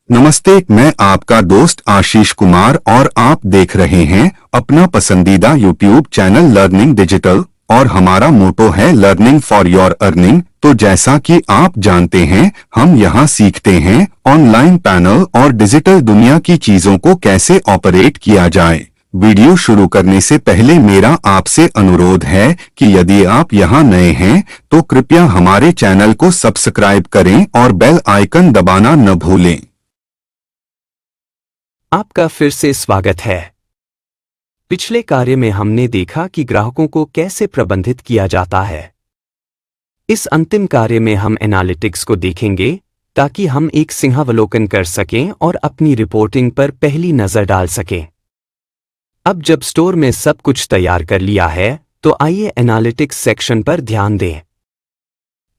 नमस्ते, मैं आपका दोस्त आशीष कुमार और आप देख रहे हैं अपना पसंदीदा यूट्यूब चैनल लर्निंग डिजिटल और हमारा मोटो है लर्निंग फॉर योर अर्निंग। तो जैसा कि आप जानते हैं, हम यहाँ सीखते हैं ऑनलाइन पैनल और डिजिटल दुनिया की चीजों को कैसे ऑपरेट किया जाए। वीडियो शुरू करने से पहले मेरा आपसे अनुरोध है कि यदि आप यहाँ नए हैं तो कृपया हमारे चैनल को सब्सक्राइब करें और बेल आइकन दबाना न भूलें। आपका फिर से स्वागत है। पिछले कार्य में हमने देखा कि ग्राहकों को कैसे प्रबंधित किया जाता है। इस अंतिम कार्य में हम एनालिटिक्स को देखेंगे ताकि हम एक सिंहावलोकन कर सकें और अपनी रिपोर्टिंग पर पहली नजर डाल सकें। अब जब स्टोर में सब कुछ तैयार कर लिया है तो आइए एनालिटिक्स सेक्शन पर ध्यान दें।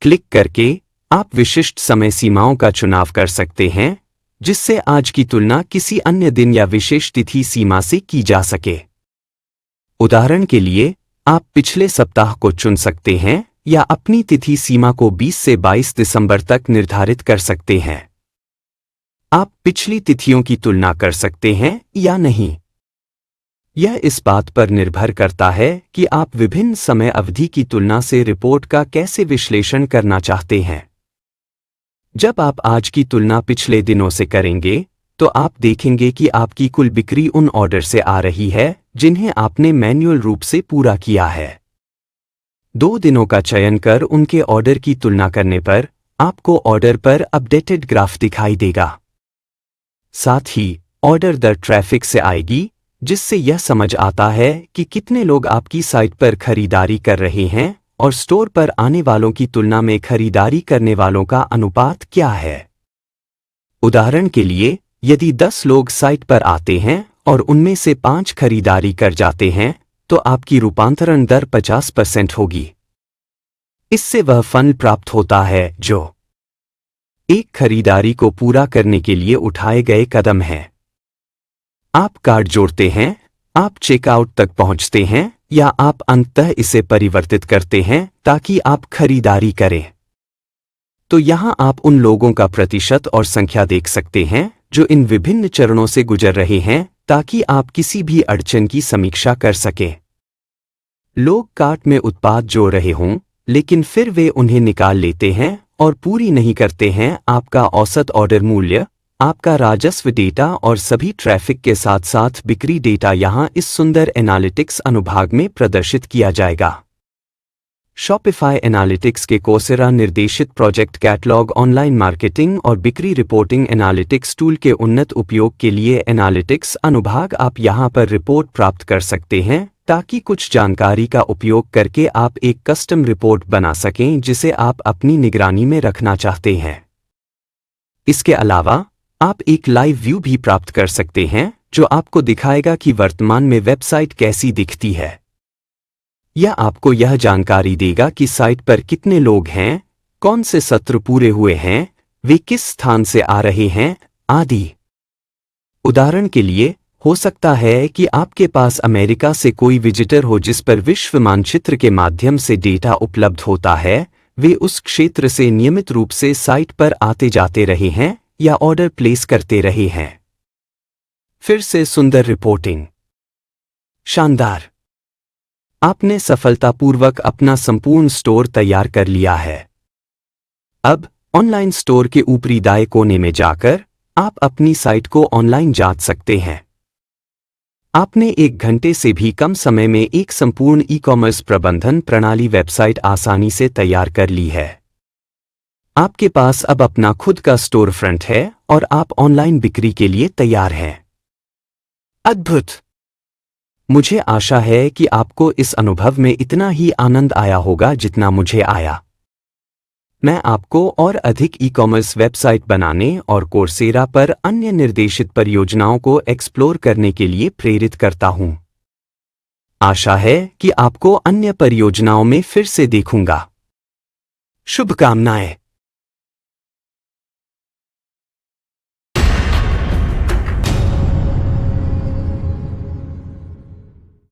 क्लिक करके आप विशिष्ट समय सीमाओं का चुनाव कर सकते हैं जिससे आज की तुलना किसी अन्य दिन या विशेष तिथि सीमा से की जा सके। उदाहरण के लिए आप पिछले सप्ताह को चुन सकते हैं या अपनी तिथि सीमा को 20 से 22 दिसंबर तक निर्धारित कर सकते हैं। आप पिछली तिथियों की तुलना कर सकते हैं या नहीं। यह इस बात पर निर्भर करता है कि आप विभिन्न समय अवधि की तुलना से रिपोर्ट का कैसे विश्लेषण करना चाहते हैं। जब आप आज की तुलना पिछले दिनों से करेंगे तो आप देखेंगे कि आपकी कुल बिक्री उन ऑर्डर से आ रही है जिन्हें आपने मैन्युअल रूप से पूरा किया है। 2 दिनों का चयन कर उनके ऑर्डर की तुलना करने पर आपको ऑर्डर पर अपडेटेड ग्राफ दिखाई देगा। साथ ही ऑर्डर दर ट्रैफिक से आएगी, जिससे यह समझ आता है कि कितने लोग आपकी साइट पर खरीदारी कर रहे हैं और स्टोर पर आने वालों की तुलना में खरीदारी करने वालों का अनुपात क्या है। उदाहरण के लिए, यदि 10 लोग साइट पर आते हैं और उनमें से 5 खरीदारी कर जाते हैं तो आपकी रूपांतरण दर 50% होगी। इससे वह फंड प्राप्त होता है जो एक खरीदारी को पूरा करने के लिए उठाए गए कदम हैं। आप कार्ड जोड़ते हैं, आप चेकआउट तक पहुंचते हैं या आप अंततः इसे परिवर्तित करते हैं ताकि आप खरीदारी करें। तो यहां आप उन लोगों का प्रतिशत और संख्या देख सकते हैं जो इन विभिन्न चरणों से गुजर रहे हैं ताकि आप किसी भी अड़चन की समीक्षा कर सकें। लोग कार्ट में उत्पाद जोड़ रहे हों लेकिन फिर वे उन्हें निकाल लेते हैं और पूरी नहीं करते हैं। आपका औसत ऑर्डर मूल्य, आपका राजस्व डेटा और सभी ट्रैफिक के साथ साथ बिक्री डेटा यहां इस सुंदर एनालिटिक्स अनुभाग में प्रदर्शित किया जाएगा। शॉपिफाई एनालिटिक्स के कोसेरा निर्देशित प्रोजेक्ट कैटलॉग ऑनलाइन मार्केटिंग और बिक्री रिपोर्टिंग एनालिटिक्स टूल के उन्नत उपयोग के लिए एनालिटिक्स अनुभाग आप यहां पर रिपोर्ट प्राप्त कर सकते हैं ताकि कुछ जानकारी का उपयोग करके आप एक कस्टम रिपोर्ट बना सकें जिसे आप अपनी निगरानी में रखना चाहते हैं। इसके अलावा आप एक लाइव व्यू भी प्राप्त कर सकते हैं जो आपको दिखाएगा कि वर्तमान में वेबसाइट कैसी दिखती है। यह आपको यह जानकारी देगा कि साइट पर कितने लोग हैं, कौन से सत्र पूरे हुए हैं, वे किस स्थान से आ रहे हैं आदि। उदाहरण के लिए, हो सकता है कि आपके पास अमेरिका से कोई विजिटर हो जिस पर विश्व मानचित्र के माध्यम से डेटा उपलब्ध होता है। वे उस क्षेत्र से नियमित रूप से साइट पर आते जाते रहे हैं या ऑर्डर प्लेस करते रहे हैं। फिर से सुंदर रिपोर्टिंग। शानदार! आपने सफलतापूर्वक अपना संपूर्ण स्टोर तैयार कर लिया है। अब ऑनलाइन स्टोर के ऊपरी दाएं कोने में जाकर आप अपनी साइट को ऑनलाइन जांच सकते हैं। आपने 1 घंटे से भी कम समय में एक संपूर्ण ई-कॉमर्स प्रबंधन प्रणाली वेबसाइट आसानी से तैयार कर ली है। आपके पास अब अपना खुद का स्टोर फ्रंट है और आप ऑनलाइन बिक्री के लिए तैयार हैं। अद्भुत! मुझे आशा है कि आपको इस अनुभव में इतना ही आनंद आया होगा जितना मुझे आया। मैं आपको और अधिक ई-कॉमर्स वेबसाइट बनाने और कोर्सेरा पर अन्य निर्देशित परियोजनाओं को एक्सप्लोर करने के लिए प्रेरित करता हूं। आशा है कि आपको अन्य परियोजनाओं में फिर से देखूंगा। शुभकामनाएं।